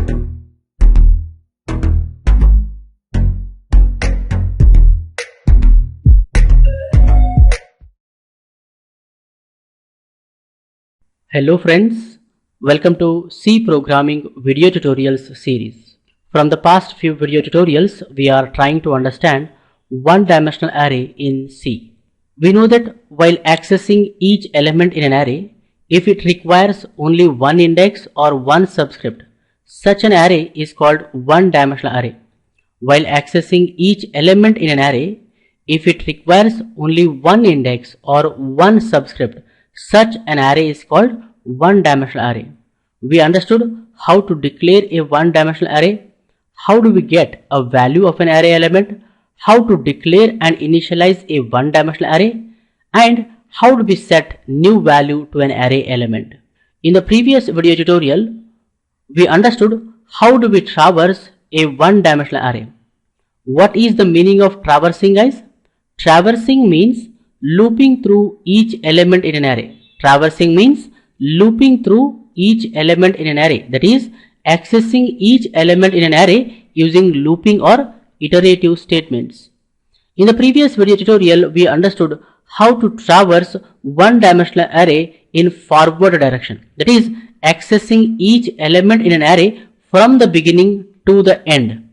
Hello friends, welcome to C Programming Video Tutorials series. From the past few video tutorials, we are trying to understand one-dimensional array in C. We know that while accessing each element in an array, if it requires only one index or one subscript, such an array is called one-dimensional array. While accessing each element in an array, if it requires only one index or one subscript, such an array is called one-dimensional array. We understood how to declare a one-dimensional array, how do we get a value of an array element, how to declare and initialize a one-dimensional array, and how do we set new value to an array element. In the previous video tutorial, we understood how do we traverse a one-dimensional array. What is the meaning of traversing, guys? Traversing means looping through each element in an array. Traversing means looping through each element in an array, that is accessing each element in an array using looping or iterative statements. In the previous video tutorial, we understood how to traverse one-dimensional array in forward direction, that is accessing each element in an array from the beginning to the end.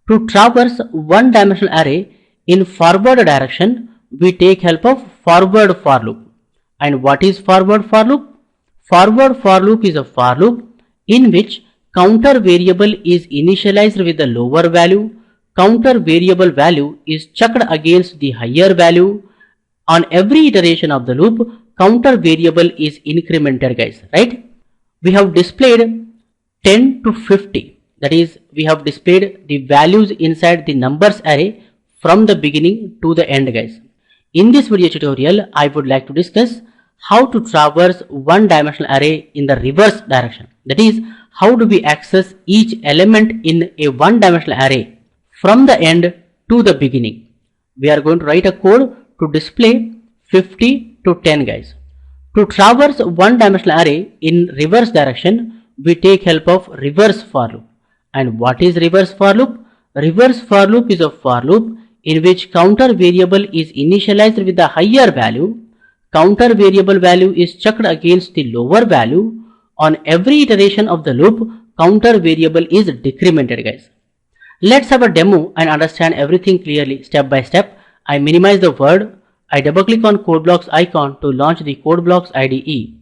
To traverse one-dimensional array in forward direction, we take help of forward for loop. And what is forward for loop? Forward for loop is a for loop in which counter variable is initialized with the lower value, counter variable value is checked against the higher value. On every iteration of the loop, counter variable is incremented, guys, right? We have displayed 10 to 50, that is we have displayed the values inside the numbers array from the beginning to the end, guys. In this video tutorial, I would like to discuss how to traverse one-dimensional array in the reverse direction. That is, how do we access each element in a one-dimensional array from the end to the beginning. We are going to write a code to display 50 to 10, guys. To traverse one-dimensional array in reverse direction, we take help of reverse for loop. And what is reverse for loop? Reverse for loop is a for loop in which counter variable is initialized with the higher value, counter variable value is checked against the lower value. On every iteration of the loop, counter variable is decremented, guys. Let's have a demo and understand everything clearly step by step. I minimize the word. I double click on CodeBlocks icon to launch the CodeBlocks IDE.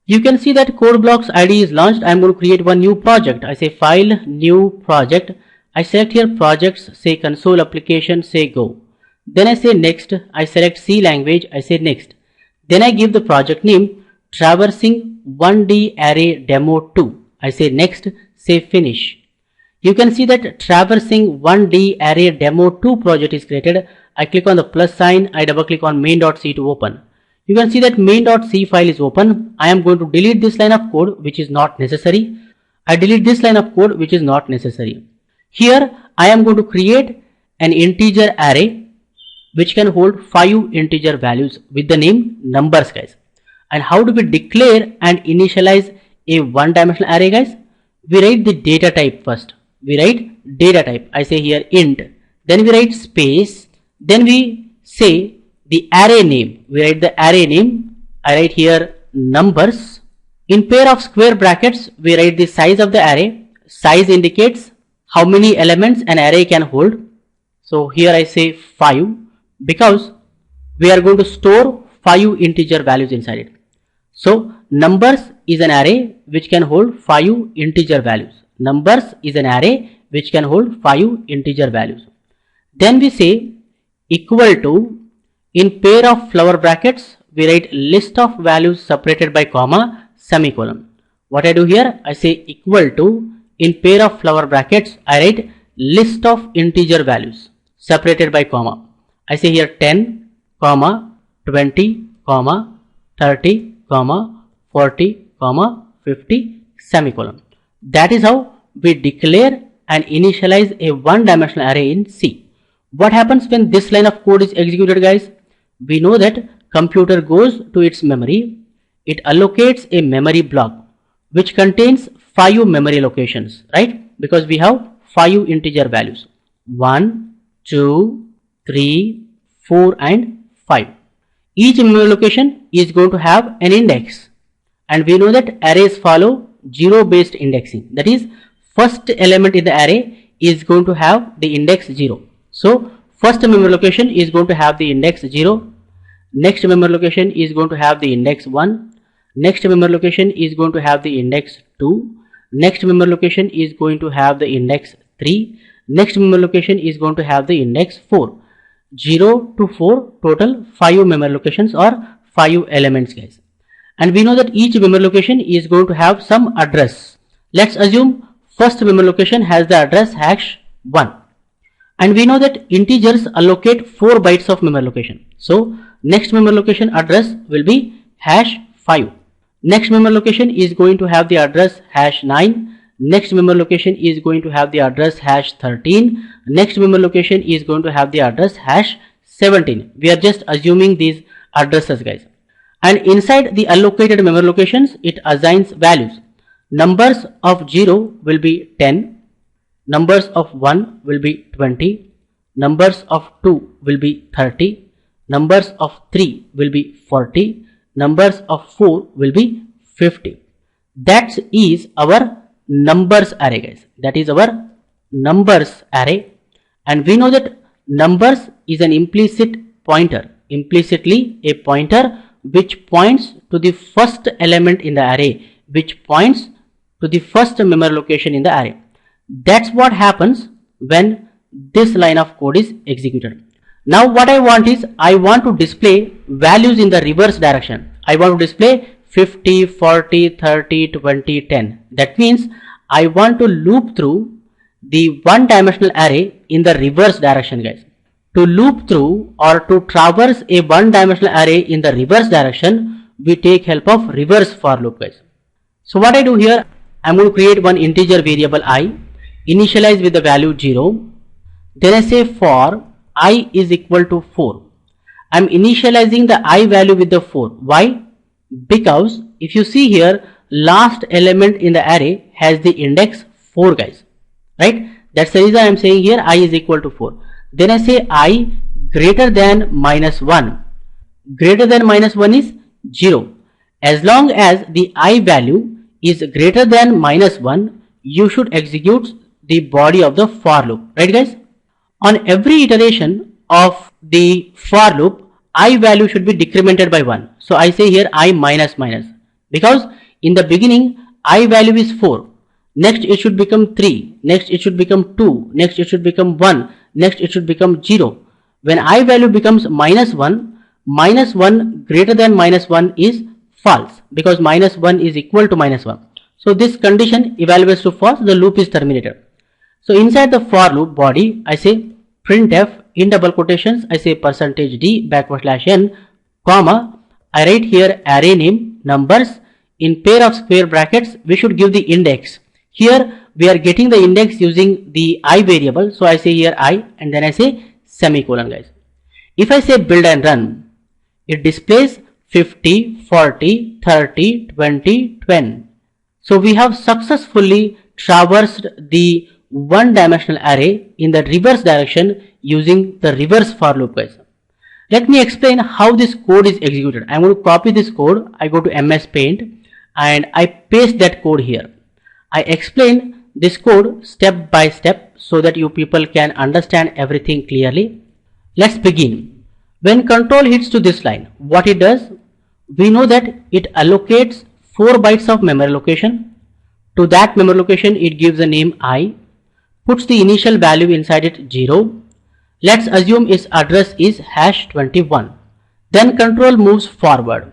You can see that CodeBlocks IDE is launched. I am going to create one new project. I say File, New Project. I select here projects, say console application, say go. Then I say next. I select C language. I say next. Then I give the project name Traversing 1D Array Demo 2. I say next, say finish. You can see that Traversing 1D Array Demo 2 project is created. I click on the plus sign. I double click on main.c to open. You can see that main.c file is open. I am going to delete this line of code which is not necessary. I delete this line of code which is not necessary. Here I am going to create an integer array which can hold 5 integer values with the name numbers, guys. And how do we declare and initialize a one-dimensional array, guys? We write the data type first. We write data type. I say here int. Then we write space. Then we say the array name. We write the array name. I write here numbers. In pair of square brackets, we write the size of the array. Size indicates how many elements an array can hold. So here I say 5 because we are going to store 5 integer values inside it. So numbers is an array which can hold 5 integer values. Numbers is an array which can hold 5 integer values. Then we say equal to, in pair of flower brackets, we write list of values separated by comma, semicolon. What I do here, I say equal to, in pair of flower brackets, I write list of integer values separated by comma. I say here 10, comma, 20, comma, 30, comma, 40, comma, 50, semicolon. That is how we declare and initialize a one-dimensional array in C. What happens when this line of code is executed, guys? We know that computer goes to its memory. It allocates a memory block which contains 5 memory locations, right? Because we have 5 integer values, 1, 2, 3, 4 and 5. Each memory location is going to have an index, and we know that arrays follow zero based indexing. That is, first element in the array is going to have the index 0. So first memory location is going to have the index 0, next memory location is going to have the index 1, next memory location is going to have the index 2, next memory location is going to have the index 3, next memory location is going to have the index 4. 0 to 4, total 5 memory locations or 5 elements, guys. And we know that each memory location is going to have some address. Let's assume first memory location has the address hash 1. And we know that integers allocate 4 bytes of memory location. So next memory location address will be hash 5. Next memory location is going to have the address hash 9. Next memory location is going to have the address hash 13. Next memory location is going to have the address hash 17. We are just assuming these addresses, guys. And inside the allocated memory locations, it assigns values. Numbers of 0 will be 10. Numbers of 1 will be 20. Numbers of 2 will be 30. Numbers of 3 will be 40. Numbers of 4 will be 50. That is our numbers array, guys. That is our numbers array. And we know that numbers is an implicit pointer, implicitly a pointer which points to the first element in the array, which points to the first memory location in the array. That's what happens when this line of code is executed. Now what I want is, I want to display values in the reverse direction. I want to display 50, 40, 30, 20, 10. That means I want to loop through the one-dimensional array in the reverse direction, guys. To loop through or to traverse a one-dimensional array in the reverse direction, we take help of reverse for loop, guys. So what I do here, I'm going to create one integer variable I, initialize with the value 0. Then I say for I is equal to 4. I'm initializing the I value with the 4. Why? Because if you see here, last element in the array has the index 4, guys, right? That's the reason I'm saying here I is equal to 4. Then I say I greater than minus 1. Greater than minus 1 is 0. As long as the I value is greater than minus 1, you should execute the body of the for loop, right, guys? On every iteration of the for loop, I value should be decremented by 1. So I say here I minus minus, because in the beginning I value is 4. Next it should become 3. Next it should become 2. Next it should become 1. Next it should become 0. When I value becomes minus 1 greater than minus 1 is false, because minus 1 is equal to minus 1. So this condition evaluates to false, the loop is terminated. So inside the for loop body, I say printf, in double quotations I say %d \n, comma, I write here array name numbers. In pair of square brackets we should give the index. Here we are getting the index using the I variable, so I say here I, and then I say semicolon, guys. If I say build and run, it displays 50, 40, 30, 20, 20. So we have successfully traversed the one-dimensional array in the reverse direction using the reverse for loop, guys. Let me explain how this code is executed. I'm going to copy this code. I go to MS Paint and I paste that code here. I explain this code step by step so that you people can understand everything clearly. Let's begin. When control hits to this line, what it does, we know that it allocates 4 bytes of memory location. To that memory location it gives a name I, puts the initial value inside it 0. Let's assume its address is hash 21. Then control moves forward.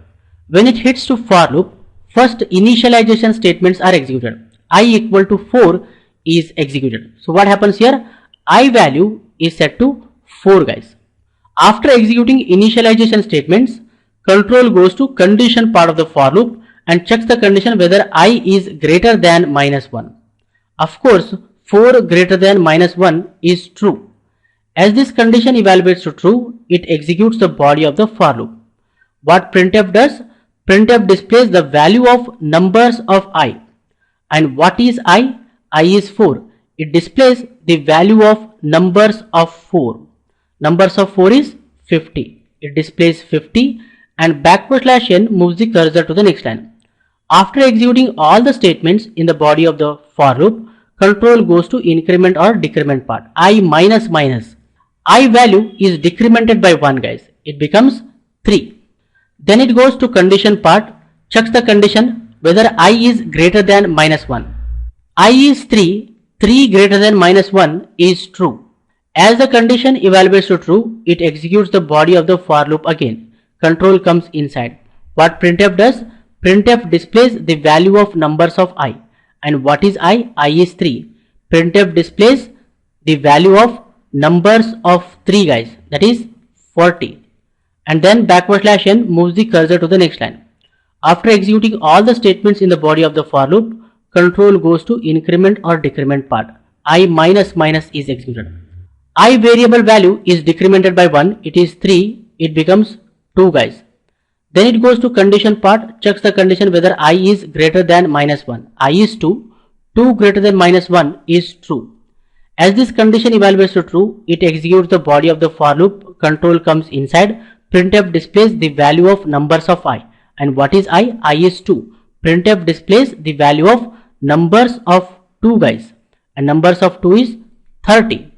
When it hits to for loop, first initialization statements are executed. I equal to 4 is executed. So what happens here? I value is set to 4, guys. After executing initialization statements, control goes to condition part of the for loop and checks the condition whether I is greater than minus 1. Of course, 4 greater than minus 1 is true. As this condition evaluates to true, it executes the body of the for loop. What printf does? Printf displays the value of numbers of I. And what is I? I is 4. It displays the value of numbers of 4. Numbers of 4 is 50. It displays 50 and \n moves the cursor to the next line. After executing all the statements in the body of the for loop, control goes to increment or decrement part. I minus minus. I value is decremented by 1 guys. It becomes 3. Then it goes to condition part, checks the condition whether I is greater than minus 1. I is 3, 3 greater than minus 1 is true. As the condition evaluates to true, it executes the body of the for loop again. Control comes inside. What printf does? Printf displays the value of numbers of I. And what is I? I is 3. Printf displays the value of numbers of 3 guys, that is 40. And then \n moves the cursor to the next line. After executing all the statements in the body of the for loop, control goes to increment or decrement part. I minus minus is executed. I variable value is decremented by 1. It is 3. It becomes 2 guys. Then it goes to condition part, checks the condition whether I is greater than minus 1. I is 2. 2 greater than minus 1 is true. As this condition evaluates to true, it executes the body of the for loop. Control comes inside. Printf displays the value of numbers of I. And what is I? I is 2. Printf displays the value of numbers of 2 guys. And numbers of 2 is 30.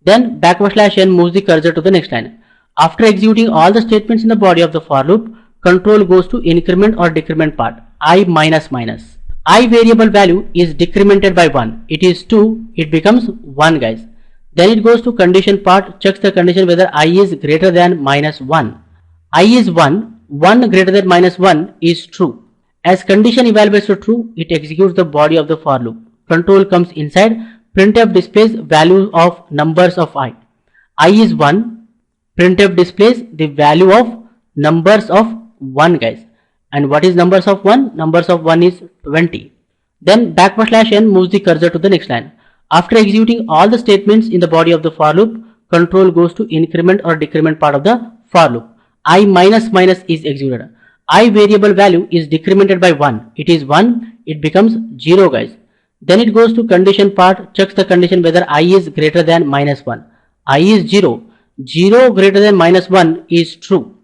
Then \n moves the cursor to the next line. After executing all the statements in the body of the for loop, control goes to increment or decrement part. I minus minus. I variable value is decremented by 1. It is 2. It becomes 1 guys. Then it goes to condition part, checks the condition whether I is greater than minus 1. I is 1. 1 greater than minus 1 is true. As condition evaluates to true, it executes the body of the for loop. Control comes inside. Printf displays value of numbers of I. I is 1. Printf displays the value of numbers of 1 guys. And what is numbers of 1? Numbers of 1 is 20. Then \n moves the cursor to the next line. After executing all the statements in the body of the for loop, control goes to increment or decrement part of the for loop. I minus minus is executed. I variable value is decremented by 1. It is 1. It becomes 0 guys. Then it goes to condition part, checks the condition whether I is greater than minus 1. I is 0. 0 greater than minus 1 is true.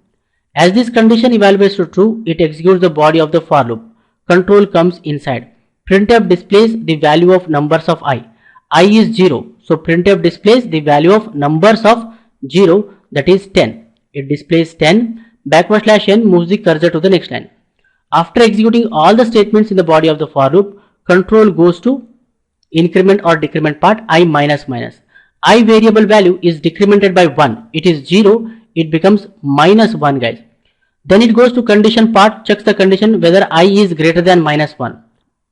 As this condition evaluates to true, it executes the body of the for loop. Control comes inside. Printf displays the value of numbers of I. I is 0. So printf displays the value of numbers of 0, that is 10. It displays 10. \n moves the cursor to the next line. After executing all the statements in the body of the for loop, control goes to increment or decrement part. I minus minus. I variable value is decremented by 1. It is 0. It becomes minus 1 guys. Then it goes to condition part, checks the condition whether I is greater than minus 1.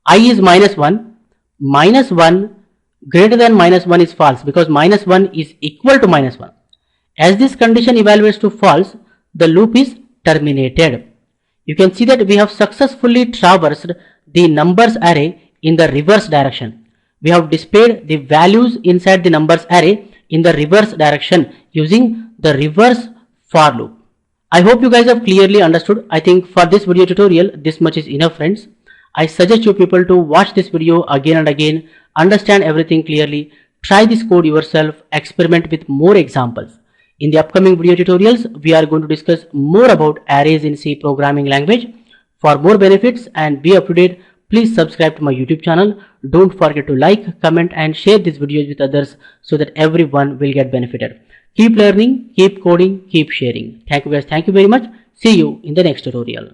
I is minus 1. Minus 1 greater than minus 1 is false because minus 1 is equal to minus 1. As this condition evaluates to false, the loop is terminated. You can see that we have successfully traversed the numbers array in the reverse direction. We have displayed the values inside the numbers array in the reverse direction using the reverse for loop. I hope you guys have clearly understood. I think for this video tutorial, this much is enough friends. I suggest you people to watch this video again and again, understand everything clearly, try this code yourself, experiment with more examples. In the upcoming video tutorials, we are going to discuss more about arrays in C programming language. For more benefits and be up to date, please subscribe to my YouTube channel. Don't forget to like, comment and share these videos with others so that everyone will get benefited. Keep learning, keep coding, keep sharing. Thank you guys. Thank you very much. See you in the next tutorial.